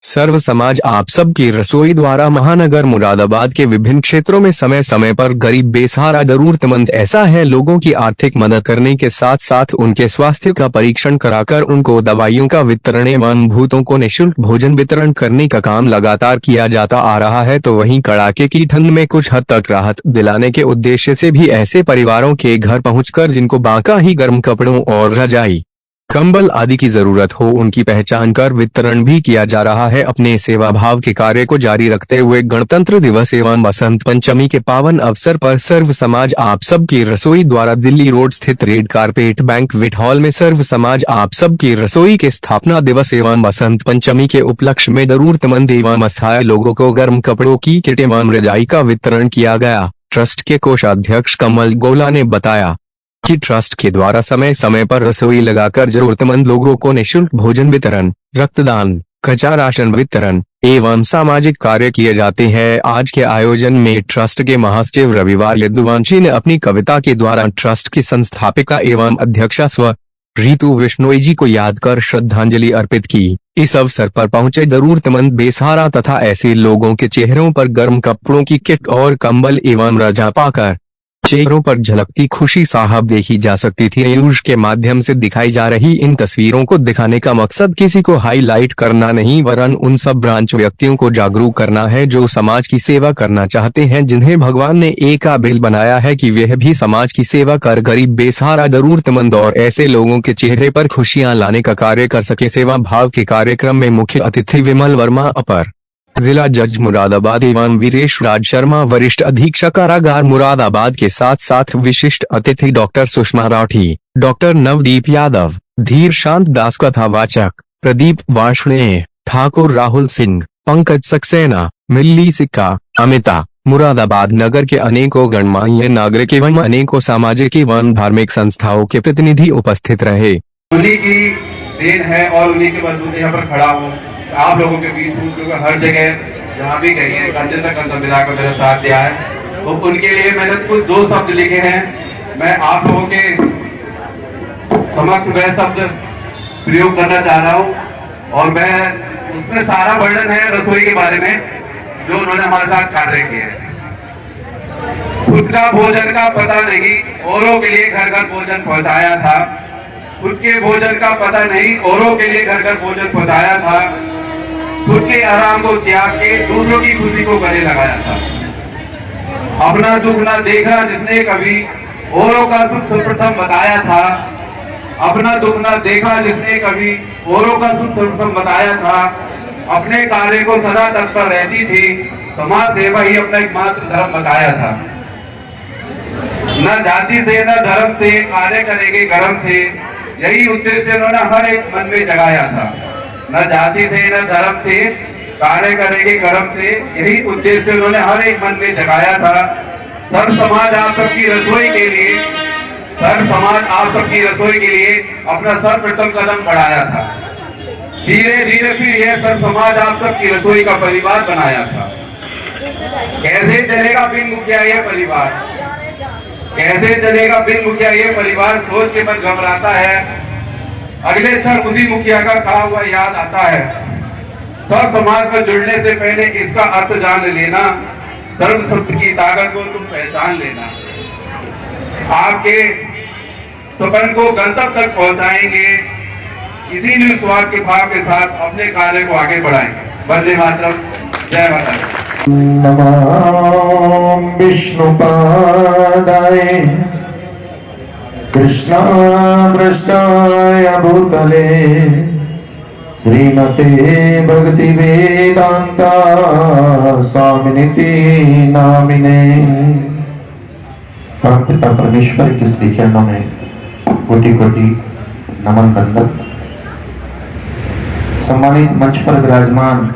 सर्व समाज आप सब की रसोई द्वारा महानगर मुरादाबाद के विभिन्न क्षेत्रों में समय समय पर गरीब बेसहारा जरूरतमंद ऐसा है लोगों की आर्थिक मदद करने के साथ साथ उनके स्वास्थ्य का परीक्षण कराकर उनको दवाइयों का वितरण एवं भूतों को निःशुल्क भोजन वितरण करने का काम लगातार किया जाता आ रहा है। तो वहीं कड़ाके की ठंड में कुछ हद तक राहत दिलाने के उद्देश्य से भी ऐसे परिवारों के घर पहुँचकर जिनको बाका ही गर्म कपड़ों और रजाई कंबल आदि की जरूरत हो उनकी पहचान कर वितरण भी किया जा रहा है। अपने सेवा भाव के कार्य को जारी रखते हुए गणतंत्र दिवस एवं बसंत पंचमी के पावन अवसर पर सर्व समाज आप सब की रसोई द्वारा दिल्ली रोड स्थित रेड कारपेट बैंक्वेट हॉल में सर्व समाज आप सब की रसोई के स्थापना दिवस एवं बसंत पंचमी के उपलक्ष्य में जरूरतमंद एवं असहाय लोगों को गर्म कपड़ों की किट एवं रजाई का वितरण किया गया। ट्रस्ट के कोषाध्यक्ष कमल गोला ने बताया कि ट्रस्ट के द्वारा समय समय पर रसोई लगाकर जरूरतमंद लोगों को निःशुल्क भोजन वितरण, रक्तदान, कच्चा राशन वितरण एवं सामाजिक कार्य किए जाते हैं। आज के आयोजन में ट्रस्ट के महासचिव रविवार यदुवंशी ने अपनी कविता के द्वारा ट्रस्ट की संस्थापिका एवं अध्यक्षा स्व रीतु विश्नोई जी को याद कर श्रद्धांजलि अर्पित की। इस अवसर पर पहुंचे जरूरतमंद बेसहारा तथा ऐसे लोगों के चेहरों पर गर्म कपड़ों की किट और कंबल एवं रजा पाकर चेहरों पर झलकती खुशी साहब देखी जा सकती थी। न्यूज के माध्यम से दिखाई जा रही इन तस्वीरों को दिखाने का मकसद किसी को हाईलाइट करना नहीं वरन उन सब ब्रांच व्यक्तियों को जागरूक करना है जो समाज की सेवा करना चाहते हैं, जिन्हें भगवान ने एक काबिल बनाया है कि वह भी समाज की सेवा कर गरीब बेसहारा जरूरतमंद और ऐसे लोगों के चेहरे पर खुशियां लाने का कार्य कर सके। सेवा भाव के कार्यक्रम में मुख्य अतिथि विमल वर्मा, अपर जिला जज मुरादाबाद एवं वीरेश राज शर्मा, वरिष्ठ अधीक्षक कारागार मुरादाबाद के साथ साथ विशिष्ट अतिथि डॉक्टर सुषमा राठी, डॉक्टर नवदीप यादव, धीर शांत दास, कथावाचक प्रदीप वार्ष्णेय, ठाकुर राहुल सिंह, पंकज सक्सेना, मिल्ली सिक्का, अमिता, मुरादाबाद नगर के अनेकों गणमान्य नागरिक एवं अनेकों सामाजिक एवं धार्मिक संस्थाओं के प्रतिनिधि उपस्थित रहे। उन्हीं की देन है और उन्हीं के बलबूते यहाँ पर खड़ा हूँ, आप लोगों के बीच हूँ, क्योंकि हर जगह जहाँ भी गई है कंधे तक कंधा मिलाकर मेरा साथ दिया है। तो उनके लिए मैंने कुछ 2 शब्द लिखे हैं, मैं आप लोगों के समक्ष वह शब्द प्रयोग करना चाह रहा हूँ और मैं उसमें सारा वर्णन है रसोई के बारे में जो उन्होंने हमारे साथ कार्य किए हैं। खुद का भोजन का पता नहीं, औरों के लिए घर घर भोजन पहुंचाया था। खुद के भोजन का पता नहीं, औरों के लिए घर घर भोजन पहुंचाया था। खुद के आराम को त्याग के दूसरों की खुशी को गले लगाया था। अपना दुख न देखा जिसने कभी, औरों का सुख सर्वप्रथम बताया था। अपना दुख न देखा जिसने कभी, औरों का सुख सर्वप्रथम बताया था। अपने कार्य को सदा तत्पर रहती थी, समाज सेवा ही अपना एकमात्र धर्म बताया था। न जाति से न धर्म से कार्य करेंगे कर्म से, यही उद्देश्य उन्होंने हर एक मन में जगाया था। न जाति से न धर्म से कार्य करेंगे कर्म से, यही उद्देश्य उन्होंने हर एक मन में जगाया था। सर्व समाज आप सबकी रसोई के लिए, सर्व समाज आप सबकी रसोई के लिए अपना सर्वप्रथम कदम बढ़ाया था। धीरे धीरे फिर यह सर्व समाज आप सबकी रसोई का परिवार बनाया था। कैसे चलेगा बिन मुखिया यह परिवार, कैसे चलेगा बिन मुखिया ये परिवार, सोच के मन घबराता है। अगले क्षण उसी मुखिया का कहा हुआ याद आता है। सर्व समाज में जुड़ने से पहले इसका अर्थ जान लेना, सर्व शब्द की ताकत को तुम पहचान लेना। आपके सपन को गंतव्य तक पहुंचाएंगे, इसी निस्वार्थ के भाव के साथ अपने कार्य को आगे बढ़ाएंगे। वंदे मातरम, जय माता दी। नमः विष्णुपादाय कृष्णामृष्टाय भूतले श्रीमते भक्ति वेदांता स्वामिनिति नामिने। परमपिता परमेश्वर के श्री चरणों में कोटि कोटि नमन बंदन। सम्मानित मंच पर विराजमान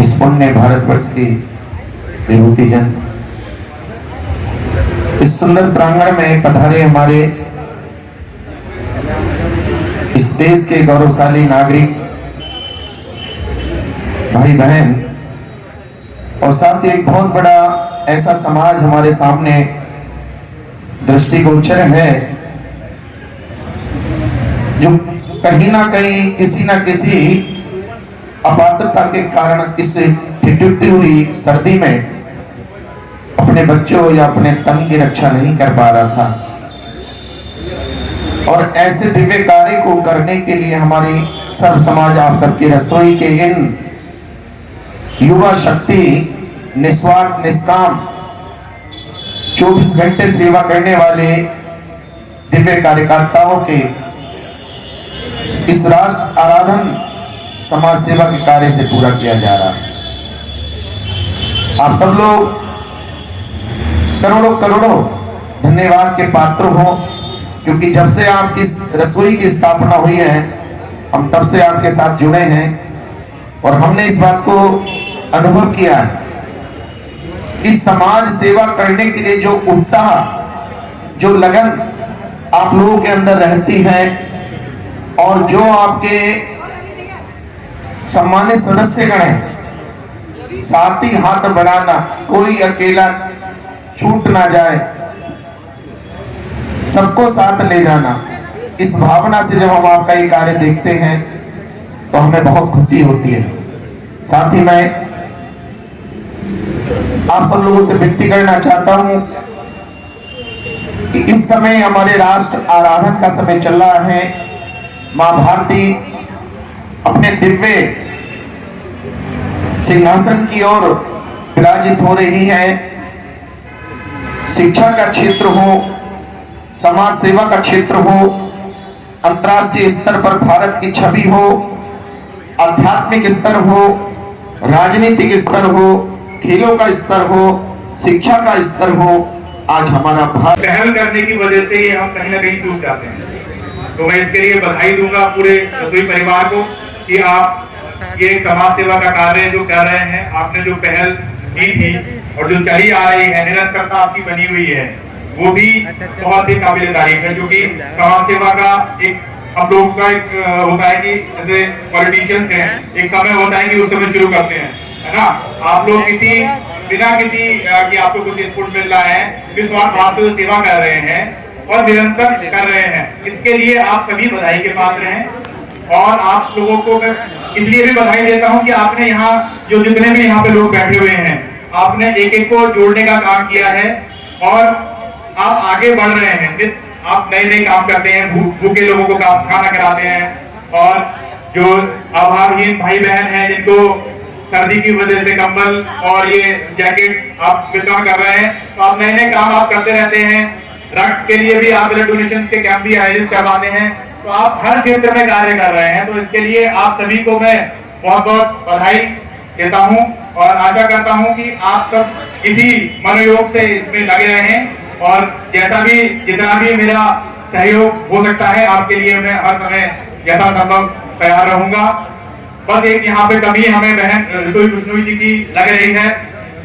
इस पुण्य भारतवर्ष की विभूतिजन, इस सुंदर प्रांगण में पधारे हमारे इस देश के गौरवशाली नागरिक भाई बहन और साथ ही एक बहुत बड़ा ऐसा समाज हमारे सामने दृष्टिगोचर है जो कहीं ना कहीं किसी ना किसी अपात्रता के कारण इस ठिठुरती हुई सर्दी में अपने बच्चों या अपने तन की रक्षा नहीं कर पा रहा था। और ऐसे दिव्य कार्य को करने के लिए हमारी सर्व समाज आप सबकी रसोई के इन युवा शक्ति निस्वार्थ निष्काम 24 घंटे सेवा करने वाले दिव्य कार्यकर्ताओं के इस राष्ट्र आराधन समाज सेवा के कार्य से पूरा किया जा रहा है। आप सब लोग करोड़ों करोड़ों धन्यवाद के पात्र हो, क्योंकि जब से आपकी रसोई की स्थापना हुई है हम तब से आपके साथ जुड़े हैं और हमने इस बात को अनुभव किया है कि समाज सेवा करने के लिए जो उत्साह, जो लगन आप लोगों के अंदर रहती है और जो आपके सम्मानित सदस्यगण हैं, साथ ही हाथ बढ़ाना, कोई अकेला छूट ना जाए, सबको साथ ले जाना, इस भावना से जब हम आपका ये कार्य देखते हैं तो हमें बहुत खुशी होती है। साथ ही मैं आप सब लोगों से विनती करना चाहता हूं कि इस समय हमारे राष्ट्र आराधन का समय चल रहा है। मां भारती अपने दिव्य सिंहासन की ओर विराजित हो रही है। शिक्षा का क्षेत्र हो, समाज सेवा का क्षेत्र हो, अंतर्राष्ट्रीय स्तर पर भारत की छवि हो, आध्यात्मिक स्तर हो, राजनीतिक स्तर हो, खेलों का स्तर हो, शिक्षा का स्तर हो, आज हमारा भारत पहल करने की वजह से ये हम कहीं ना कहीं चूक जाते हैं। तो मैं इसके लिए बधाई दूंगा पूरे रसोई परिवार को कि आप ये समाज सेवा का कार्य जो कर रहे हैं, आपने जो पहल की थी और जो चली आ रही है, निरंतरता आपकी बनी हुई है, वो भी बहुत ही काबिल तारीफ है। क्योंकि समाज सेवा का एक हम लोगों का एक होता है कि जैसे पॉलिटिशियंस हैं, एक समय होता है कि उस समय शुरू करते हैं, है ना। आप लोग किसी बिना किसी कि आपको कुछ इनपुट मिल रहा है, निस्वार्थ भाव से सेवा कर रहे हैं और निरंतर कर रहे हैं। इसके लिए आप सभी बधाई के पात्र हैं और आप लोगों को मैं इसलिए भी बधाई देता हूं कि आपने यहाँ जो जितने भी यहाँ पे लोग बैठे हुए हैं, आपने एक एक को जोड़ने का काम किया है और आप आगे बढ़ रहे हैं। आप नए नए काम करते हैं, भूखे लोगों को खाना खिलाते हैं और जो आभारहीन भाई बहन हैं जिनको सर्दी की वजह से कंबल और ये जैकेट्स आप वितरण कर रहे हैं, तो आप नए नए काम आप करते रहते हैं। रक्त के लिए भी आप ब्लड डोनेशन के कैंप भी आयोजित करवाते हैं, तो आप हर क्षेत्र में कार्य कर रहे हैं। तो इसके लिए आप सभी को मैं बहुत बहुत बधाई देता हूं और आशा करता हूं कि आप सब इसी मनोयोग से इसमें लगे रहें और जैसा भी जितना भी मेरा सहयोग हो सकता है आपके लिए मैं हर समय यथासंभव तैयार रहूंगा। बस एक यहाँ पे कमी हमें बहन ऋतु कृष्णोई जी की लग रही है,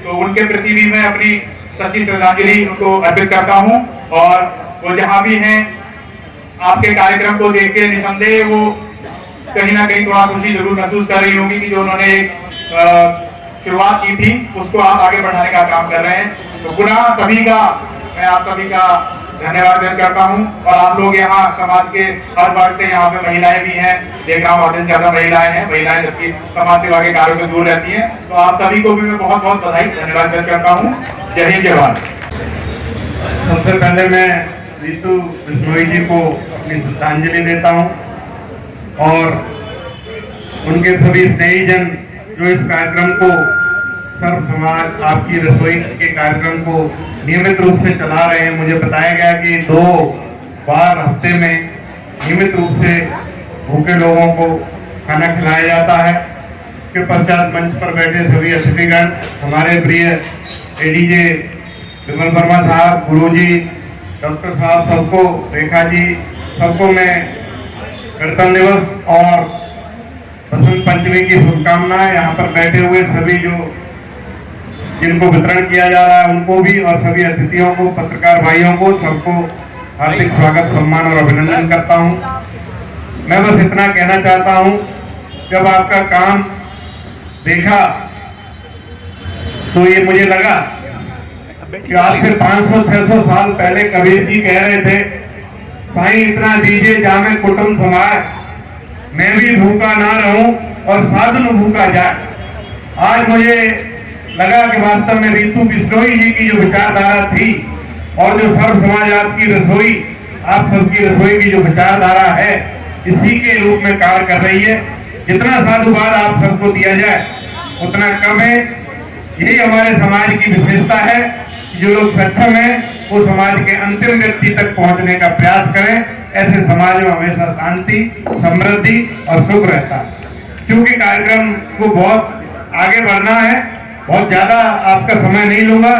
तो उनके प्रति भी मैं अपनी सच्ची श्रद्धांजलि उनको अर्पित करता हूँ और वो जहाँ भी हैं आपके कार्यक्रम को देख के निसंदेह वो कहीं ना कहीं थोड़ा खुशी जरूर महसूस कर रही होंगी कि जो उन्होंने एक शुरुआत की थी उसको आप आगे बढ़ाने का काम कर रहे हैं। तो पुनः सभी का मैं आप सभी का धन्यवाद व्यक्त करता हूं और आप लोग यहाँ समाज के हर वर्ग से यहाँ पे महिलाएं भी हैं, देख रहा हूँ आधे से ज्यादा महिलाएं हैं। महिलाएं जबकि समाज सेवा के कार्यों से दूर रहती हैं, तो आप सभी को भी मैं बहुत बहुत बधाई धन्यवाद व्यक्त करता हूँ। जय हिंद जय भारत। सबसे पहले मैं ऋतु कृष्णोई जी को अपनी श्रद्धांजलि देता हूँ और उनके सभी स्नेहीजन जो इस कार्यक्रम को सर्व समाज आपकी रसोई के कार्यक्रम को नियमित रूप से चला रहे हैं। मुझे बताया गया कि 2 बार हफ्ते में नियमित रूप से भूखे लोगों को खाना खिलाया जाता है। इसके पश्चात मंच पर बैठे सभी अतिथिगण, हमारे प्रिय एडीजे विमल वर्मा साहब, गुरुजी, डॉक्टर साहब, सबको, रेखा जी, सबको मैं गणतंत्र दिवस और बसंत पंचमी की शुभकामनाएं। यहाँ पर बैठे हुए सभी जो जिनको वितरण किया जा रहा है उनको भी और सभी अतिथियों को, पत्रकार भाइयों को, सबको हार्दिक स्वागत, सम्मान और अभिनंदन करता हूँ। मैं बस इतना कहना चाहता हूँ, जब आपका काम देखा तो ये मुझे लगा कि आज से 500-600 साल पहले कबीर जी कह रहे थे, साईं इतना दीजिए जामे कुटुंब समाए, मैं भी भूखा ना रहूं और साधु न भूखा जाए। आज मुझे लगा कि वास्तव में रीतू बिश्नोई जी की जो विचारधारा थी और जो सर्व समाज आपकी रसोई, आप सबकी रसोई की जो विचारधारा है, इसी के रूप में कार्य कर रही है। जितना साधुवाद आप सबको दिया जाए उतना कम है। यही हमारे समाज की विशेषता है कि जो लोग सक्षम हैं वो समाज के अंतिम व्यक्ति तक पहुंचने का प्रयास करें। ऐसे समाज में हमेशा शांति, समृद्धि और सुख रहता है। क्योंकि कार्यक्रम को बहुत आगे बढ़ना है, बहुत ज्यादा आपका समय नहीं लूंगा।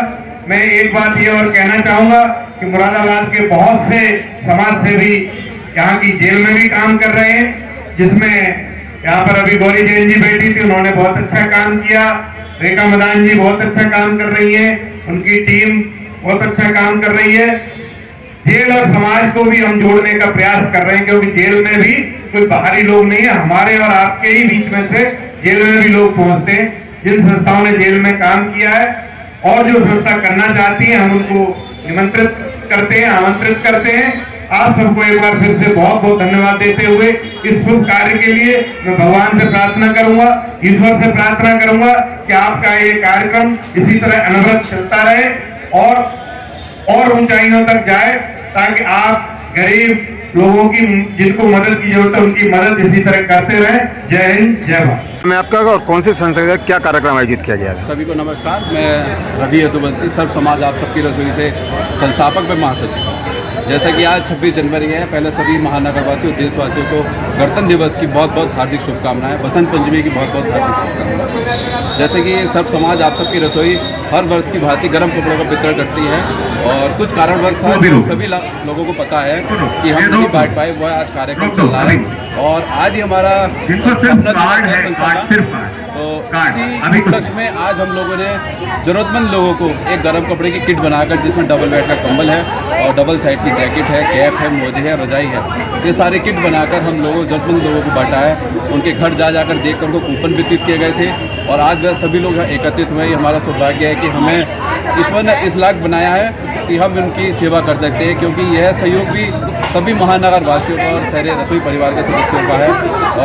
मैं एक बात ये और कहना चाहूंगा कि मुरादाबाद के बहुत से समाज सेवी यहाँ की जेल में भी काम कर रहे हैं, जिसमें यहाँ पर अभी गौरी जैन जी बैठी थी, उन्होंने बहुत अच्छा काम किया। रेखा मदान जी बहुत अच्छा काम कर रही है, उनकी टीम बहुत अच्छा काम कर रही है। जेल और समाज को भी हम जोड़ने का प्रयास कर रहे हैं, क्योंकि जेल में भी कोई बाहरी लोग नहीं है, हमारे और आपके ही बीच में से जेल में भी लोग पहुंचते हैं। जिन संस्थाओं ने जेल में काम किया है और जो संस्था करना चाहती है, हम उनको निमंत्रित करते हैं, आमंत्रित करते हैं। आप सबको एक बार फिर से बहुत बहुत धन्यवाद देते हुए इस शुभ कार्य के लिए मैं भगवान से प्रार्थना करूंगा, ईश्वर से प्रार्थना करूंगा कि आपका ये कार्यक्रम इसी तरह अनवरत चलता रहे और ऊंचाइयों तक जाए, ताकि आप गरीब लोगों की, जिनको मदद की जरूरत है, उनकी मदद इसी तरह करते रहें। जय हिंद, जय भारत। मैं आपका और कौन सी संस्था का क्या कार्यक्रम आयोजित किया गया है? सभी को नमस्कार। मैं रवि यदुवंशी, सर्व समाज आप सबकी रसोई से संस्थापक व महासचिव हूँ। जैसा कि आज 26 जनवरी है, पहले सभी महानगरवासियों, देशवासियों को गणतंत्र दिवस की बहुत बहुत हार्दिक शुभकामनाएं, बसंत पंचमी की बहुत बहुत हार्दिक शुभकामनाएं। जैसे कि सर्व समाज आप सबकी रसोई हर वर्ष की भांति गर्म कपड़ों का वितरण करती है और कुछ कारणवश सभी लोगों को पता है कि हम नहीं बांट पाए, वह आज कार्यक्रम चल रहा है और आज ही हमारा तो इसी उपलक्ष्य में आज हम लोगों ने जरूरतमंद लोगों को एक गर्म कपड़े की किट बनाकर, जिसमें डबल बेड का कंबल है और डबल साइड की जैकेट है, कैप है, मोजे है, रजाई है, ये सारे किट बनाकर हम लोगों जरूरतमंद लोगों को बांटा है। उनके घर जा जाकर देखकर उनको कूपन वितरित किए गए थे और आज वह सभी लोग एकत्रित हुए। हमारा सौभाग्य है कि हमें ईश्वर ने इस लायक बनाया है कि हम उनकी सेवा कर सकते हैं, क्योंकि यह सहयोग भी सभी महानगर वासियों का और सारे रसोई परिवार के सदस्यों का है।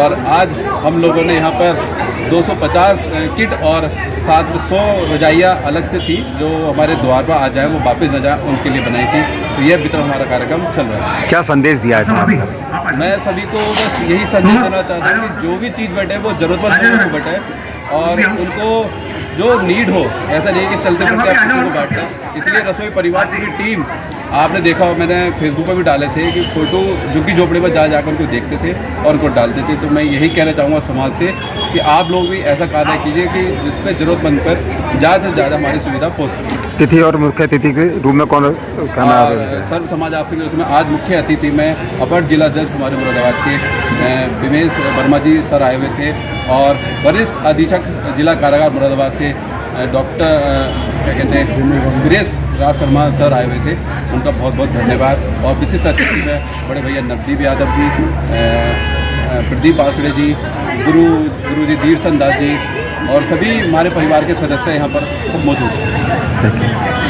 और आज हम लोगों ने यहाँ पर 250 किट और साथ में 100 रजाइयाँ अलग से थी, जो हमारे द्वार पर आ जाए, वो वापस न जाए, उनके लिए बनाई थी। तो यह वितरण हमारा कार्यक्रम चल रहा है। क्या संदेश दिया है समाज का? मैं सभी को बस यही संदेश देना चाहता हूँ कि जो भी चीज़ बटे वो जरूरतमंद लोगों को बटे और उनको जो नीड हो, ऐसा नहीं कि चलते फिरते आप किसी को बांटते हैं। इसलिए रसोई परिवार पूरी टीम, आपने देखा हो, मैंने फेसबुक पर भी डाले थे कि फोटो झुग्गी झोपड़ी पर जा जाकर उनको देखते थे और उनको डालते थे। तो मैं यही कहना चाहूँगा समाज से कि आप लोग भी ऐसा कार्य कीजिए कि जिसपे जरूरतमंद पर ज़्यादा से ज़्यादा हमारी सुविधा पहुँच सके। तिथि और मुख्य अतिथि के रूप में कौन कहना है? सर्व समाज आपसे उसमें आज मुख्य अतिथि में अपर जिला जज हमारे मुरादाबाद के विमेश वर्मा जी सर आए हुए थे और वरिष्ठ अधीक्षक जिला कारागार मुरादाबाद से डॉक्टर क्या कहते हैं वीरेश राज शर्मा सर आए हुए थे, उनका बहुत बहुत धन्यवाद। और विशिष्ट अतिथि में बड़े भैया नवदीप यादव जी, प्रदीप बासुड़े जी, गुरु जी धीरसन दास जी और सभी हमारे परिवार के सदस्य यहाँ पर सब मौजूद हैं।